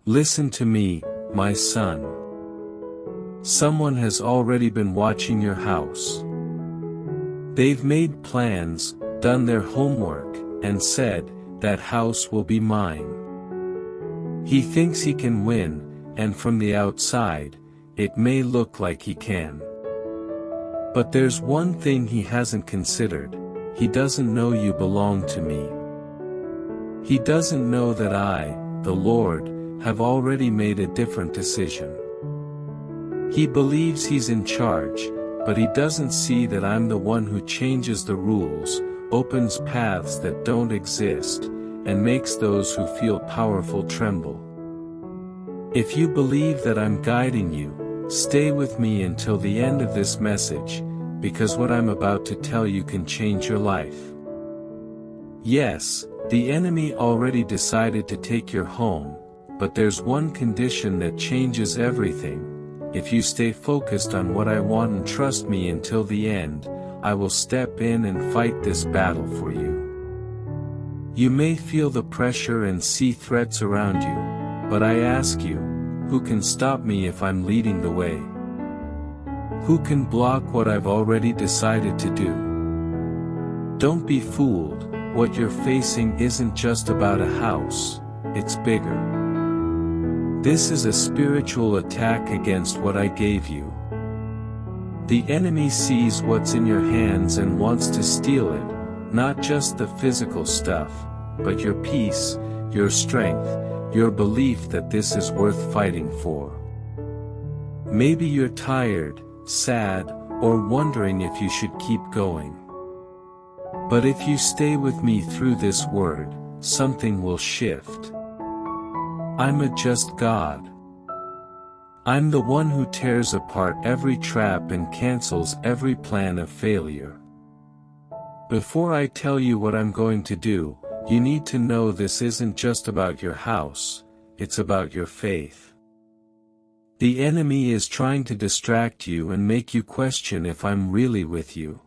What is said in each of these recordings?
Listen to me, my son. Someone has already been watching your house. They've made plans, done their homework, and said, that house will be mine. He thinks he can win, and from the outside, it may look like he can. But there's one thing he hasn't considered: he doesn't know you belong to me. He doesn't know that I, the Lord, have already made a different decision. He believes he's in charge, but he doesn't see that I'm the one who changes the rules, opens paths that don't exist, and makes those who feel powerful tremble. If you believe that I'm guiding you, stay with me until the end of this message, because what I'm about to tell you can change your life. Yes, the enemy already decided to take your home, but there's one condition that changes everything. If you stay focused on what I want and trust me until the end, I will step in and fight this battle for you. You may feel the pressure and see threats around you, but I ask you, who can stop me if I'm leading the way? Who can block what I've already decided to do? Don't be fooled, what you're facing isn't just about a house, it's bigger. This is a spiritual attack against what I gave you. The enemy sees what's in your hands and wants to steal it, not just the physical stuff, but your peace, your strength, your belief that this is worth fighting for. Maybe you're tired, sad, or wondering if you should keep going. But if you stay with me through this word, something will shift. I'm a just God. I'm the one who tears apart every trap and cancels every plan of failure. Before I tell you what I'm going to do, you need to know this isn't just about your house, it's about your faith. The enemy is trying to distract you and make you question if I'm really with you.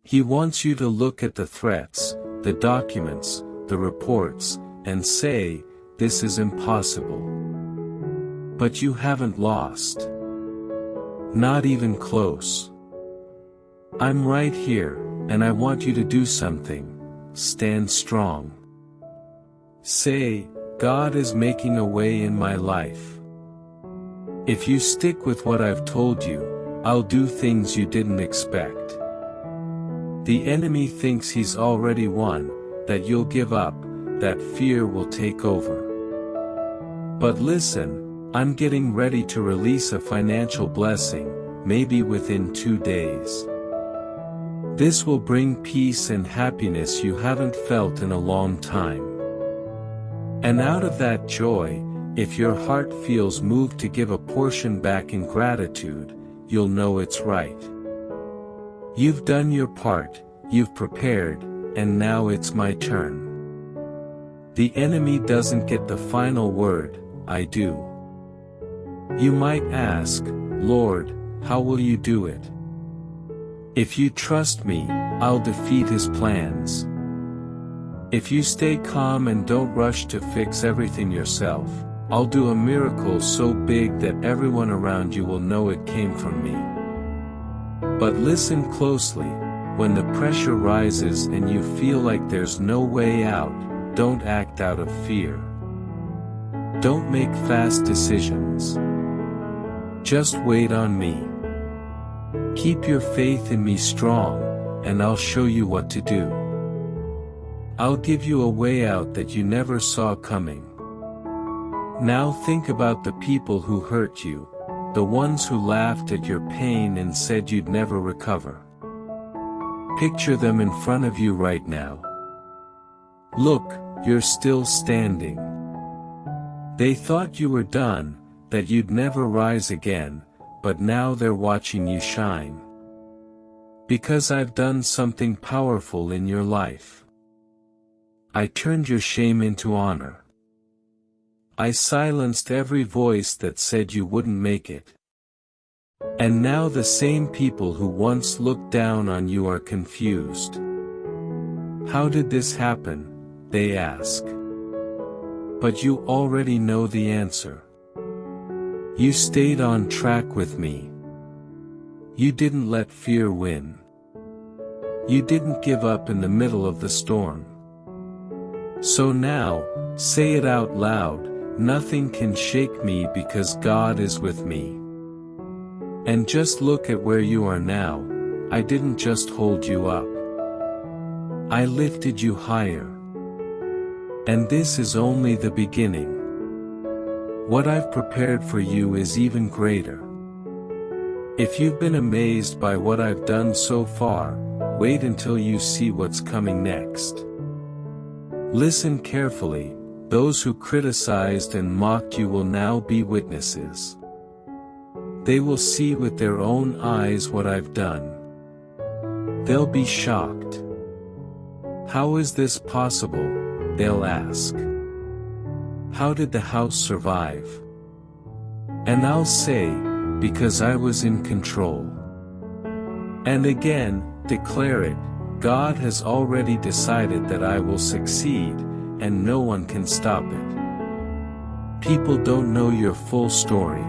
He wants you to look at the threats, the documents, the reports, and say, this is impossible. But you haven't lost. Not even close. I'm right here, and I want you to do something. Stand strong. Say, God is making a way in my life. If you stick with what I've told you, I'll do things you didn't expect. The enemy thinks he's already won, that you'll give up, that fear will take over. But listen, I'm getting ready to release a financial blessing, maybe within 2 days. This will bring peace and happiness you haven't felt in a long time. And out of that joy, if your heart feels moved to give a portion back in gratitude, you'll know it's right. You've done your part, you've prepared, and now it's my turn. The enemy doesn't get the final word, I do. You might ask, Lord, how will you do it? If you trust me, I'll defeat his plans. If you stay calm and don't rush to fix everything yourself, I'll do a miracle so big that everyone around you will know it came from me. But listen closely, when the pressure rises and you feel like there's no way out, don't act out of fear. Don't make fast decisions. Just wait on me. Keep your faith in me strong, and I'll show you what to do. I'll give you a way out that you never saw coming. Now think about the people who hurt you, the ones who laughed at your pain and said you'd never recover. Picture them in front of you right now. Look, you're still standing. They thought you were done, that you'd never rise again, but now they're watching you shine. Because I've done something powerful in your life. I turned your shame into honor. I silenced every voice that said you wouldn't make it. And now the same people who once looked down on you are confused. How did this happen? They ask. But you already know the answer. You stayed on track with me. You didn't let fear win. You didn't give up in the middle of the storm. So now, say it out loud, nothing can shake me because God is with me. And just look at where you are now. I didn't just hold you up. I lifted you higher. And this is only the beginning. What I've prepared for you is even greater. If you've been amazed by what I've done so far, wait until you see what's coming next. Listen carefully, those who criticized and mocked you will now be witnesses. They will see with their own eyes what I've done. They'll be shocked. How is this possible? They'll ask. How did the house survive? And I'll say, because I was in control. And again, declare it, God has already decided that I will succeed, and no one can stop it. People don't know your full story.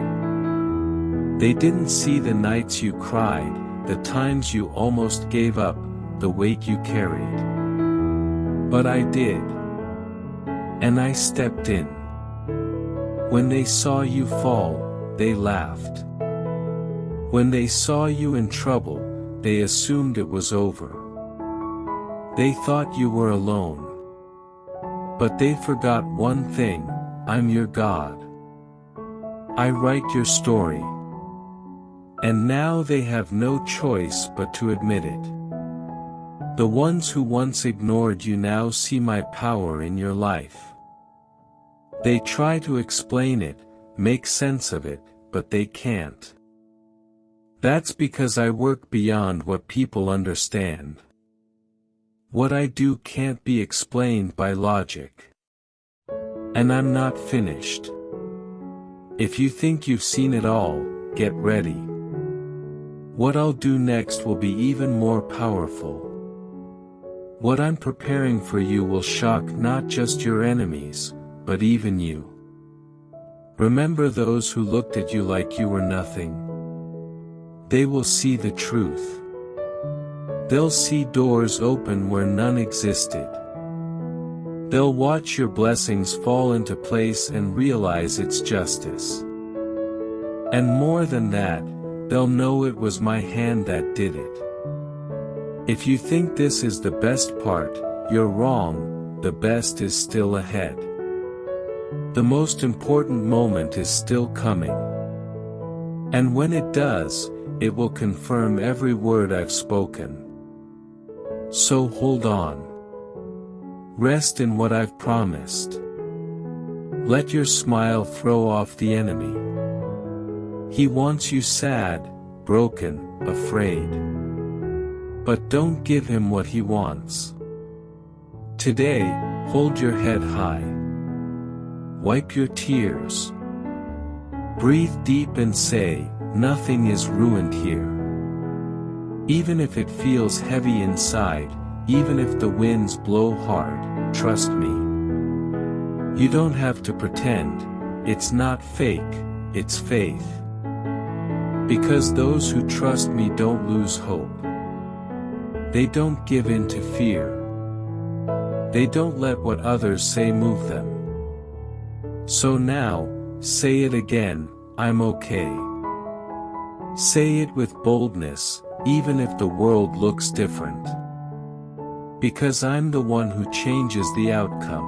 They didn't see the nights you cried, the times you almost gave up, the weight you carried. But I did. And I stepped in. When they saw you fall, they laughed. When they saw you in trouble, they assumed it was over. They thought you were alone. But they forgot one thing, I'm your God. I write your story. And now they have no choice but to admit it. The ones who once ignored you now see my power in your life. They try to explain it, make sense of it, but they can't. That's because I work beyond what people understand. What I do can't be explained by logic. And I'm not finished. If you think you've seen it all, get ready. What I'll do next will be even more powerful. What I'm preparing for you will shock not just your enemies, but even you. Remember those who looked at you like you were nothing? They will see the truth. They'll see doors open where none existed. They'll watch your blessings fall into place and realize it's justice. And more than that, they'll know it was my hand that did it. If you think this is the best part, you're wrong, the best is still ahead. The most important moment is still coming. And when it does, it will confirm every word I've spoken. So hold on. Rest in what I've promised. Let your smile throw off the enemy. He wants you sad, broken, afraid. But don't give him what he wants. Today, hold your head high. Wipe your tears. Breathe deep and say, nothing is ruined here. Even if it feels heavy inside, even if the winds blow hard, trust me. You don't have to pretend, it's not fake, it's faith. Because those who trust me don't lose hope. They don't give in to fear. They don't let what others say move them. So now, say it again, I'm okay. Say it with boldness, even if the world looks different. Because I'm the one who changes the outcome.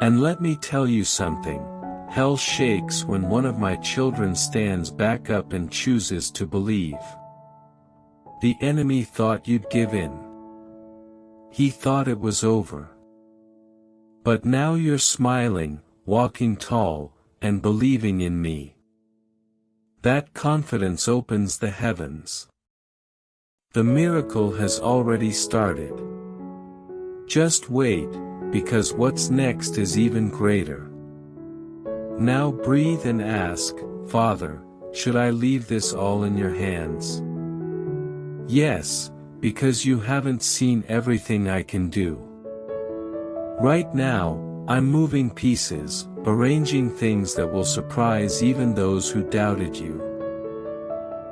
And let me tell you something, hell shakes when one of my children stands back up and chooses to believe. The enemy thought you'd give in. He thought it was over. But now you're smiling, walking tall, and believing in me. That confidence opens the heavens. The miracle has already started. Just wait, because what's next is even greater. Now breathe and ask, Father, should I leave this all in your hands? Yes, because you haven't seen everything I can do. Right now, I'm moving pieces, arranging things that will surprise even those who doubted you.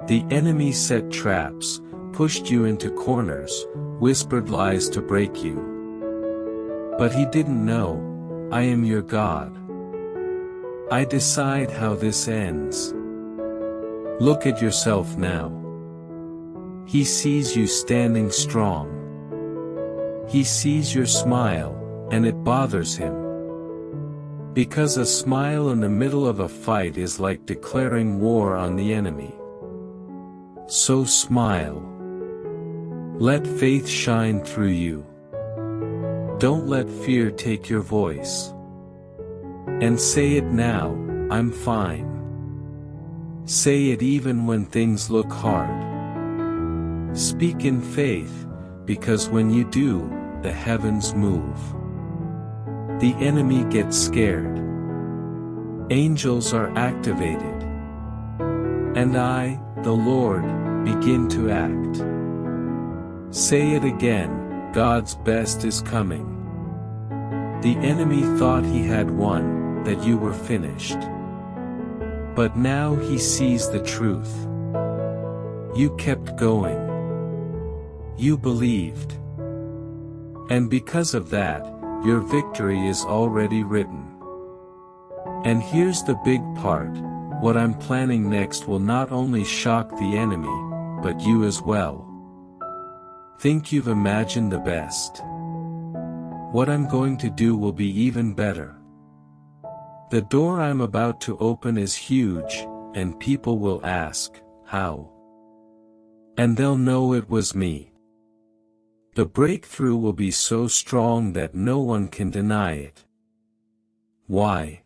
The enemy set traps, pushed you into corners, whispered lies to break you. But he didn't know, I am your God. I decide how this ends. Look at yourself now. He sees you standing strong. He sees your smile, and it bothers him. Because a smile in the middle of a fight is like declaring war on the enemy. So smile. Let faith shine through you. Don't let fear take your voice. And say it now, I'm fine. Say it even when things look hard. Speak in faith, because when you do, the heavens move. The enemy gets scared. Angels are activated. And I, the Lord, begin to act. Say it again, God's best is coming. The enemy thought he had won, that you were finished. But now he sees the truth. You kept going. You believed. And because of that, your victory is already written. And here's the big part, what I'm planning next will not only shock the enemy, but you as well. Think you've imagined the best. What I'm going to do will be even better. The door I'm about to open is huge, and people will ask, how? And they'll know it was me. The breakthrough will be so strong that no one can deny it. Why?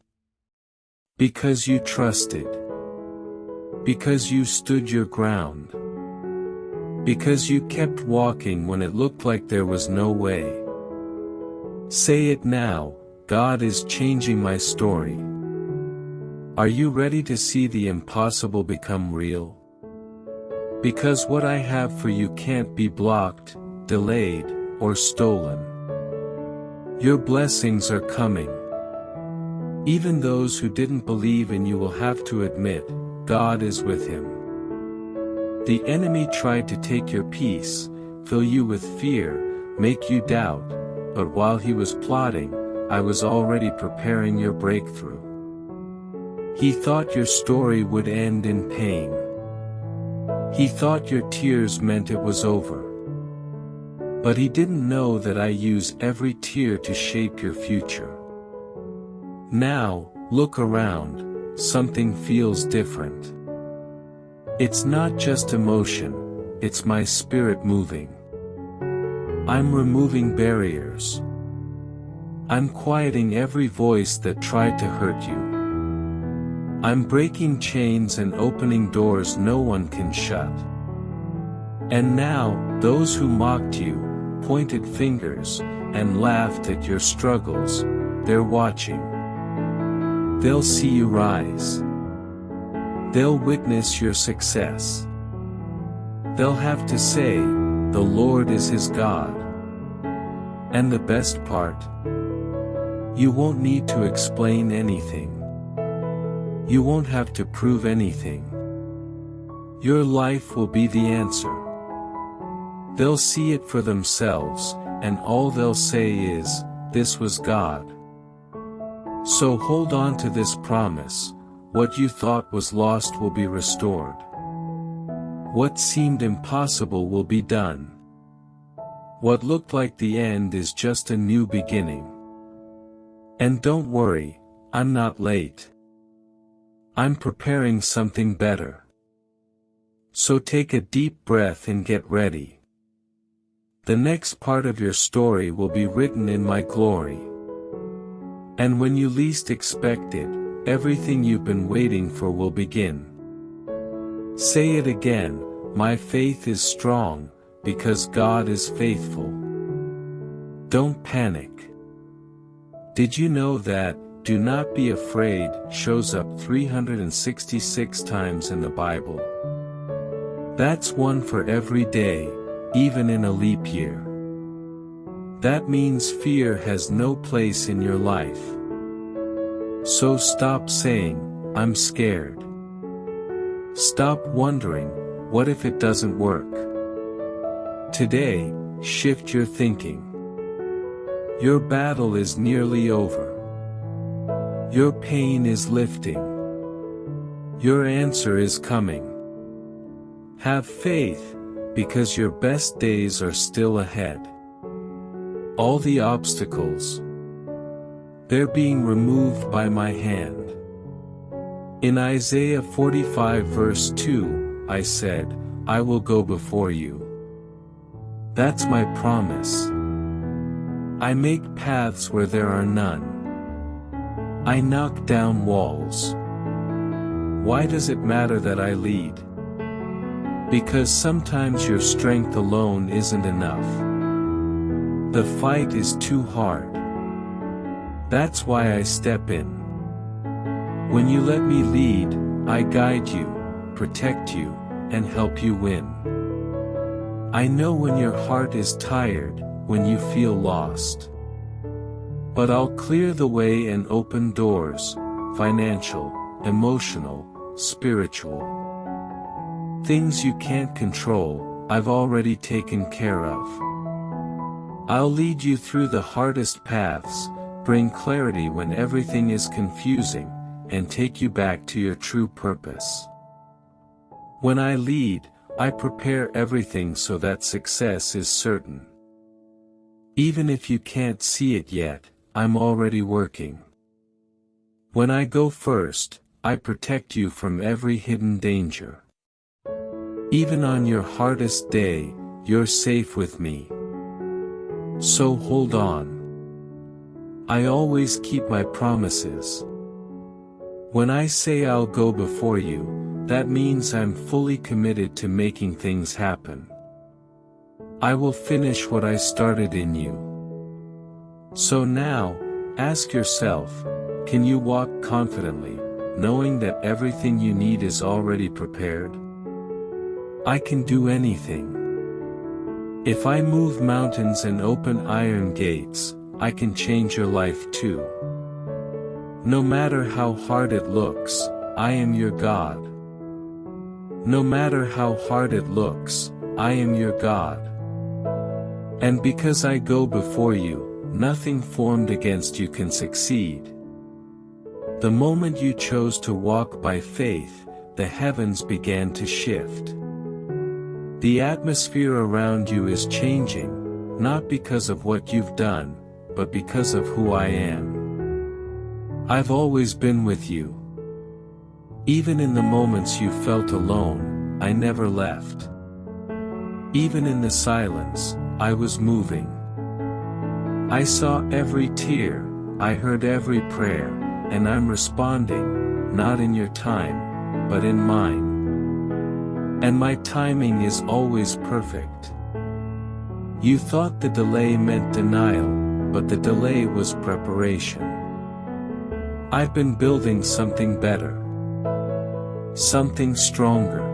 Because you trusted. Because you stood your ground. Because you kept walking when it looked like there was no way. Say it now, God is changing my story. Are you ready to see the impossible become real? Because what I have for you can't be blocked, delayed, or stolen. Your blessings are coming. Even those who didn't believe in you will have to admit, God is with him. The enemy tried to take your peace, fill you with fear, make you doubt, but while he was plotting, I was already preparing your breakthrough. He thought your story would end in pain. He thought your tears meant it was over. But he didn't know that I use every tear to shape your future. Now, look around, something feels different. It's not just emotion, it's my spirit moving. I'm removing barriers. I'm quieting every voice that tried to hurt you. I'm breaking chains and opening doors no one can shut. And now, those who mocked you, pointed fingers, and laughed at your struggles, they're watching. They'll see you rise. They'll witness your success. They'll have to say, the Lord is his God. And the best part? You won't need to explain anything. You won't have to prove anything. Your life will be the answer. They'll see it for themselves, and all they'll say is, this was God. So hold on to this promise, what you thought was lost will be restored. What seemed impossible will be done. What looked like the end is just a new beginning. And don't worry, I'm not late. I'm preparing something better. So take a deep breath and get ready. The next part of your story will be written in my glory. And when you least expect it, everything you've been waiting for will begin. Say it again, my faith is strong, because God is faithful. Don't panic. Did you know that, do not be afraid, shows up 366 times in the Bible? That's one for every day, even in a leap year. that means fear has no place in your life. So stop saying, "I'm scared." Stop wondering, "What if it doesn't work?" Today, shift your thinking. Your battle is nearly over. Your pain is lifting. Your answer is coming. Have faith, because your best days are still ahead. All the obstacles, they're being removed by my hand. In Isaiah 45 verse 2, I said, "I will go before you." That's my promise. I make paths where there are none. I knock down walls. Why does it matter that I lead? Because sometimes your strength alone isn't enough. The fight is too hard. That's why I step in. When you let me lead, I guide you, protect you, and help you win. I know when your heart is tired, when you feel lost. But I'll clear the way and open doors, financial, emotional, spiritual. Things you can't control, I've already taken care of. I'll lead you through the hardest paths, bring clarity when everything is confusing, and take you back to your true purpose. When I lead, I prepare everything so that success is certain. Even if you can't see it yet, I'm already working. When I go first, I protect you from every hidden danger. Even on your hardest day, you're safe with me. So hold on. I always keep my promises. When I say I'll go before you, that means I'm fully committed to making things happen. I will finish what I started in you. So now, ask yourself, can you walk confidently, knowing that everything you need is already prepared? I can do anything. If I move mountains and open iron gates, I can change your life too. No matter how hard it looks, I am your God. No matter how hard it looks, I am your God. And because I go before you, nothing formed against you can succeed. The moment you chose to walk by faith, the heavens began to shift. The atmosphere around you is changing, not because of what you've done, but because of who I am. I've always been with you. Even in the moments you felt alone, I never left. Even in the silence, I was moving. I saw every tear, I heard every prayer, and I'm responding, not in your time, but in mine. And my timing is always perfect. You thought the delay meant denial, but the delay was preparation. I've been building something better. Something stronger.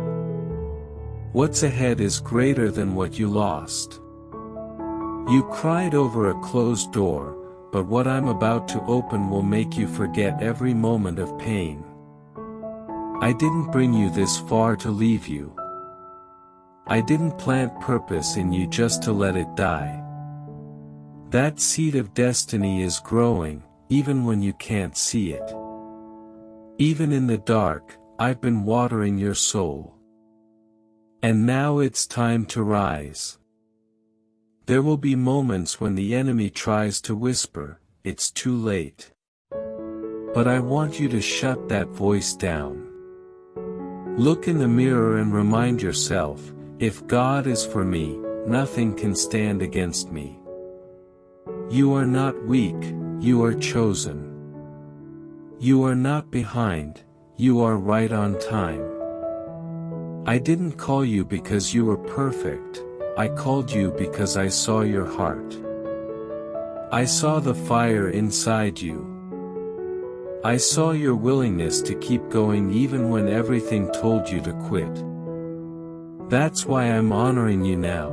What's ahead is greater than what you lost. You cried over a closed door, but what I'm about to open will make you forget every moment of pain. I didn't bring you this far to leave you. I didn't plant purpose in you just to let it die. That seed of destiny is growing, even when you can't see it. Even in the dark, I've been watering your soul. And now it's time to rise. There will be moments when the enemy tries to whisper, "It's too late." But I want you to shut that voice down. Look in the mirror and remind yourself, if God is for me, nothing can stand against me. You are not weak, you are chosen. You are not behind, you are right on time. I didn't call you because you were perfect, I called you because I saw your heart. I saw the fire inside you. I saw your willingness to keep going even when everything told you to quit. That's why I'm honoring you now.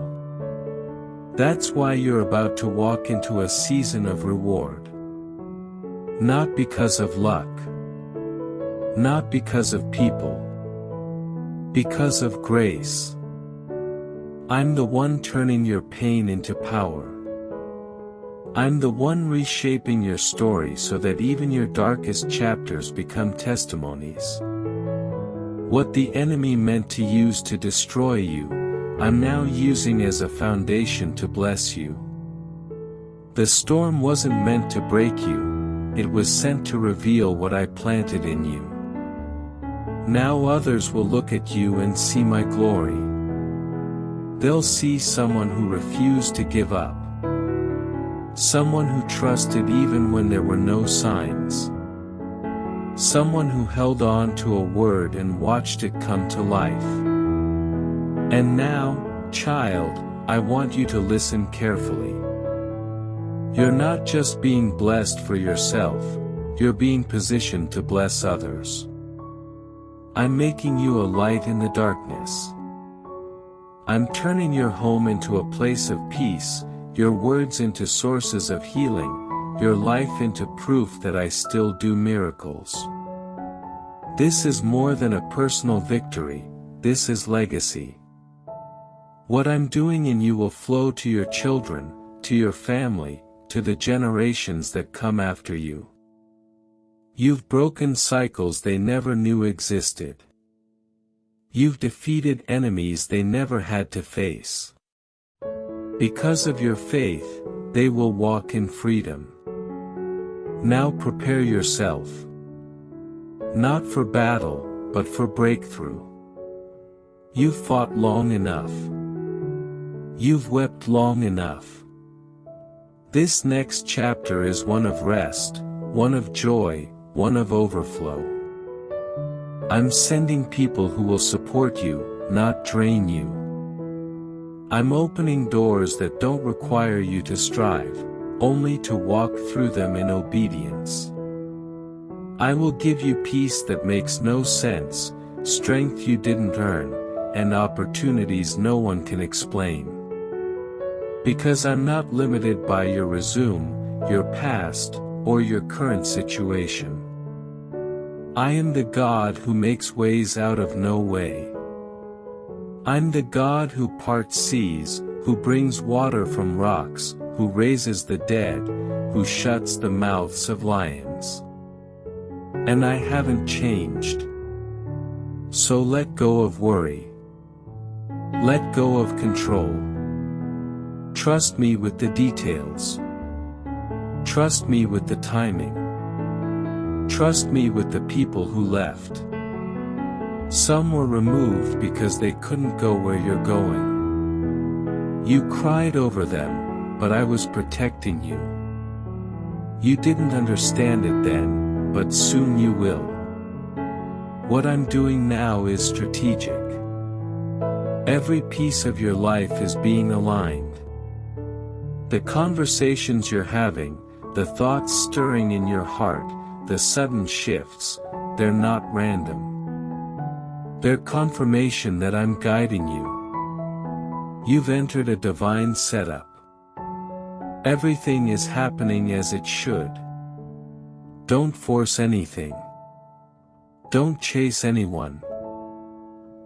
That's why you're about to walk into a season of reward. Not because of luck. Not because of people. Because of grace. I'm the one turning your pain into power. I'm the one reshaping your story so that even your darkest chapters become testimonies. What the enemy meant to use to destroy you, I'm now using as a foundation to bless you. The storm wasn't meant to break you, it was sent to reveal what I planted in you. Now others will look at you and see my glory. They'll see someone who refused to give up. Someone who trusted even when there were no signs. Someone who held on to a word and watched it come to life. And now, child, I want you to listen carefully. You're not just being blessed for yourself, you're being positioned to bless others. I'm making you a light in the darkness. I'm turning your home into a place of peace, your words into sources of healing, your life into proof that I still do miracles. This is more than a personal victory, this is legacy. What I'm doing in you will flow to your children, to your family, to the generations that come after you. You've broken cycles they never knew existed. You've defeated enemies they never had to face. Because of your faith, they will walk in freedom. Now prepare yourself. Not for battle, but for breakthrough. You've fought long enough. You've wept long enough. This next chapter is one of rest, one of joy, one of overflow. I'm sending people who will support you, not drain you. I'm opening doors that don't require you to strive, only to walk through them in obedience. I will give you peace that makes no sense, strength you didn't earn, and opportunities no one can explain. Because I'm not limited by your resume, your past, or your current situation. I am the God who makes ways out of no way. I'm the God who parts seas, who brings water from rocks, who raises the dead, who shuts the mouths of lions. And I haven't changed. So let go of worry. Let go of control. Trust me with the details. Trust me with the timing. Trust me with the people who left. Some were removed because they couldn't go where you're going. You cried over them, but I was protecting you. You didn't understand it then, but soon you will. What I'm doing now is strategic. Every piece of your life is being aligned. The conversations you're having, the thoughts stirring in your heart, the sudden shifts, they're not random. They're confirmation that I'm guiding you. You've entered a divine setup. Everything is happening as it should. Don't force anything. Don't chase anyone.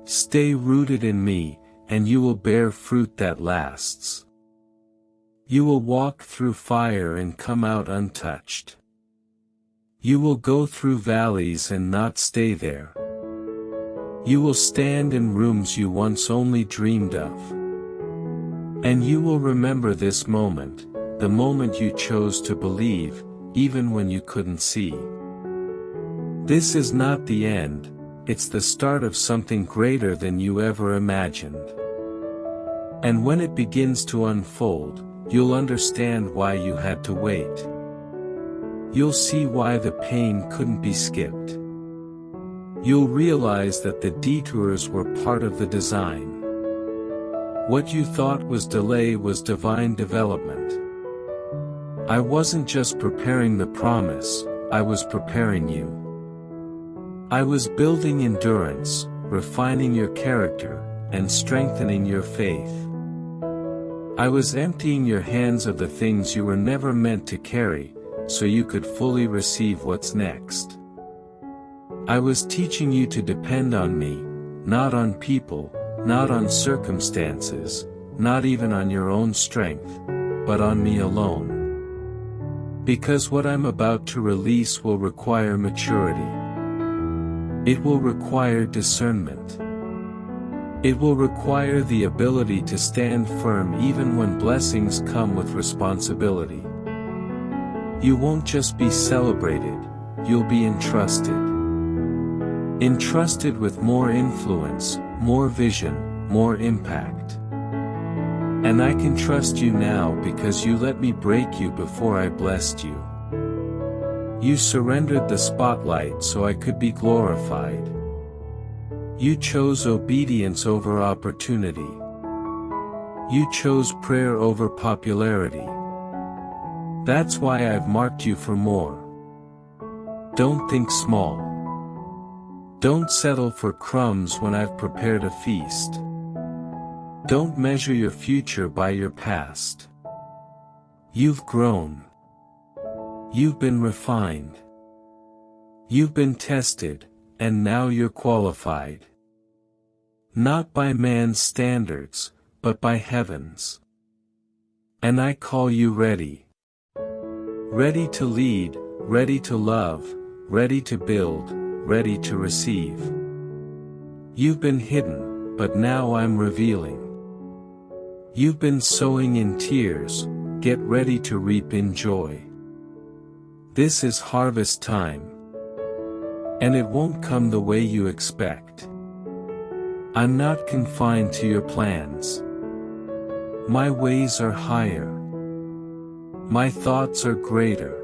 Stay rooted in me, and you will bear fruit that lasts. You will walk through fire and come out untouched. You will go through valleys and not stay there. You will stand in rooms you once only dreamed of. And you will remember this moment, the moment you chose to believe, even when you couldn't see. This is not the end, it's the start of something greater than you ever imagined. And when it begins to unfold, you'll understand why you had to wait. You'll see why the pain couldn't be skipped. You'll realize that the detours were part of the design. What you thought was delay was divine development. I wasn't just preparing the promise, I was preparing you. I was building endurance, refining your character, and strengthening your faith. I was emptying your hands of the things you were never meant to carry, so you could fully receive what's next. I was teaching you to depend on me, not on people, not on circumstances, not even on your own strength, but on me alone. Because what I'm about to release will require maturity. It will require discernment. It will require the ability to stand firm even when blessings come with responsibility. You won't just be celebrated, you'll be entrusted. Entrusted with more influence, more vision, more impact. And I can trust you now because you let me break you before I blessed you. You surrendered the spotlight so I could be glorified. You chose obedience over opportunity. You chose prayer over popularity. That's why I've marked you for more. Don't think small. Don't settle for crumbs when I've prepared a feast. Don't measure your future by your past. You've grown. You've been refined. You've been tested, and now you're qualified. Not by man's standards, but by heaven's. And I call you ready. Ready to lead, ready to love, ready to build, ready to receive. You've been hidden, but now I'm revealing. You've been sowing in tears, get ready to reap in joy. This is harvest time. And it won't come the way you expect. I'm not confined to your plans. My ways are higher. My thoughts are greater.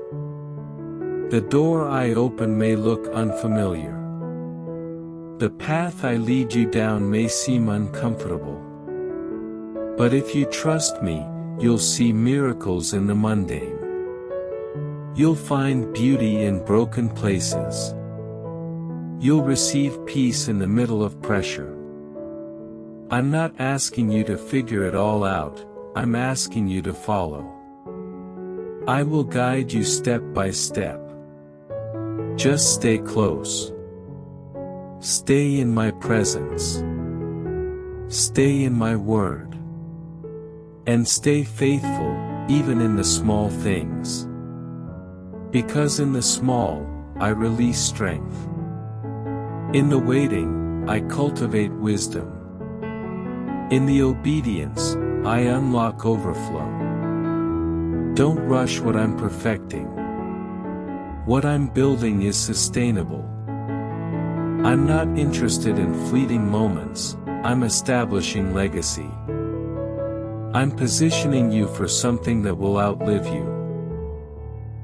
The door I open may look unfamiliar. The path I lead you down may seem uncomfortable. But if you trust me, you'll see miracles in the mundane. You'll find beauty in broken places. You'll receive peace in the middle of pressure. I'm not asking you to figure it all out, I'm asking you to follow. I will guide you step by step. Just stay close. Stay in my presence. Stay in my word. And stay faithful, even in the small things. Because in the small, I release strength. In the waiting, I cultivate wisdom. In the obedience, I unlock overflow. Don't rush what I'm perfecting. What I'm building is sustainable. I'm not interested in fleeting moments, I'm establishing legacy. I'm positioning you for something that will outlive you.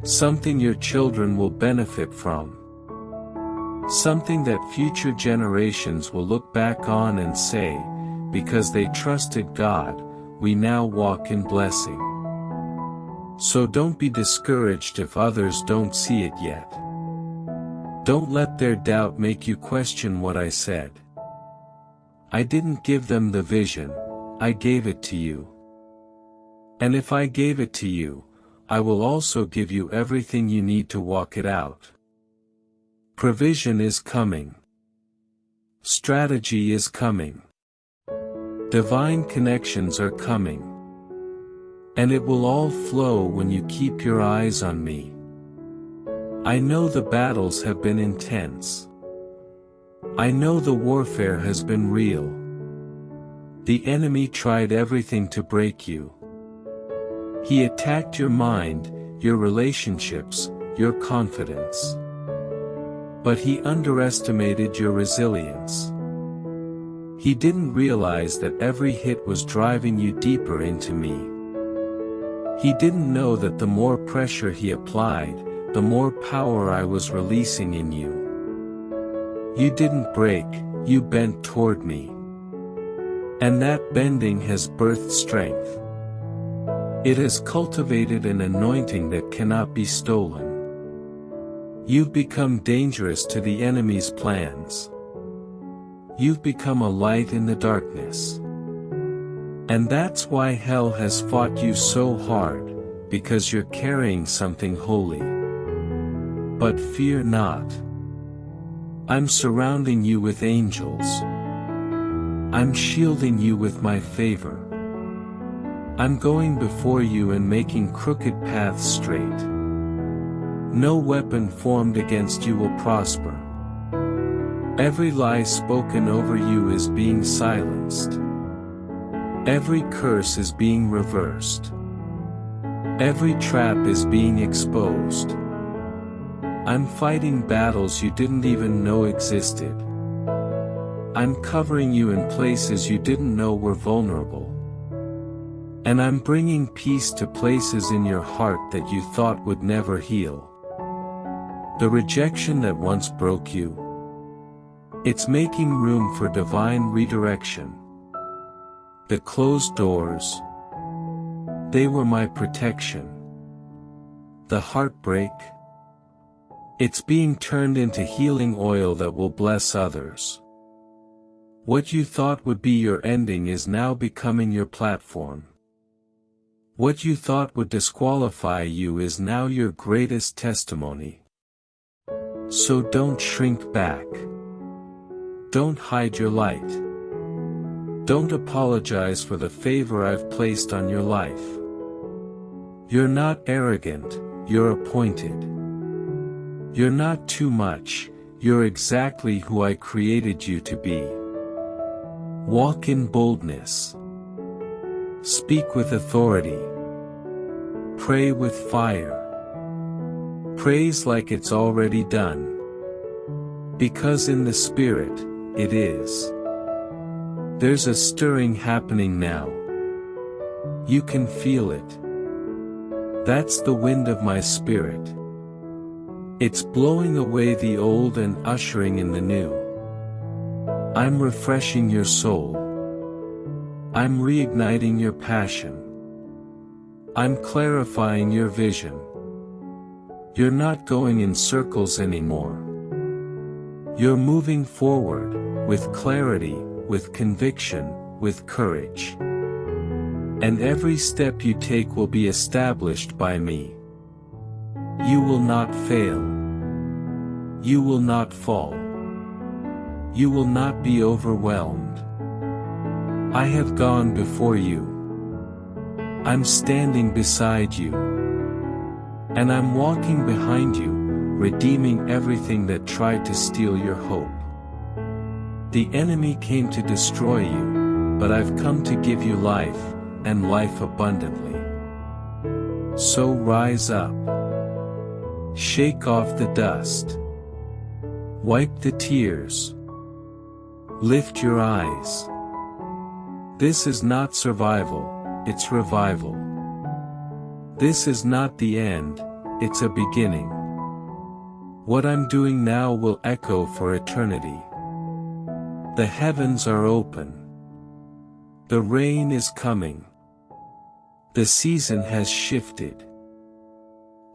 Something your children will benefit from. Something that future generations will look back on and say, because they trusted God, we now walk in blessing. So don't be discouraged if others don't see it yet. Don't let their doubt make you question what I said. I didn't give them the vision, I gave it to you. And if I gave it to you, I will also give you everything you need to walk it out. Provision is coming. Strategy is coming. Divine connections are coming. And it will all flow when you keep your eyes on me. I know the battles have been intense. I know the warfare has been real. The enemy tried everything to break you. He attacked your mind, your relationships, your confidence. But he underestimated your resilience. He didn't realize that every hit was driving you deeper into me. He didn't know that the more pressure he applied, the more power I was releasing in you. You didn't break, you bent toward me. And that bending has birthed strength. It has cultivated an anointing that cannot be stolen. You've become dangerous to the enemy's plans. You've become a light in the darkness. And that's why hell has fought you so hard, because you're carrying something holy. But fear not. I'm surrounding you with angels. I'm shielding you with my favor. I'm going before you and making crooked paths straight. No weapon formed against you will prosper. Every lie spoken over you is being silenced. Every curse is being reversed. Every trap is being exposed. I'm fighting battles you didn't even know existed. I'm covering you in places you didn't know were vulnerable. And I'm bringing peace to places in your heart that you thought would never heal. The rejection that once broke you, it's making room for divine redirection. The closed doors, they were my protection. The heartbreak, it's being turned into healing oil that will bless others. What you thought would be your ending is now becoming your platform. What you thought would disqualify you is now your greatest testimony. So don't shrink back. Don't hide your light. Don't apologize for the favor I've placed on your life. You're not arrogant, you're appointed. You're not too much, you're exactly who I created you to be. Walk in boldness. Speak with authority. Pray with fire. Praise like it's already done. Because in the Spirit, it is. There's a stirring happening now. You can feel it. That's the wind of my Spirit. It's blowing away the old and ushering in the new. I'm refreshing your soul. I'm reigniting your passion. I'm clarifying your vision. You're not going in circles anymore. You're moving forward, with clarity, with conviction, with courage. And every step you take will be established by me. You will not fail. You will not fall. You will not be overwhelmed. I have gone before you. I'm standing beside you. And I'm walking behind you, redeeming everything that tried to steal your hope. The enemy came to destroy you, but I've come to give you life, and life abundantly. So rise up. Shake off the dust. Wipe the tears. Lift your eyes. This is not survival, it's revival. This is not the end, it's a beginning. What I'm doing now will echo for eternity. The heavens are open. The rain is coming. The season has shifted.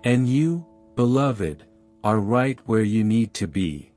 And you, beloved, are right where you need to be.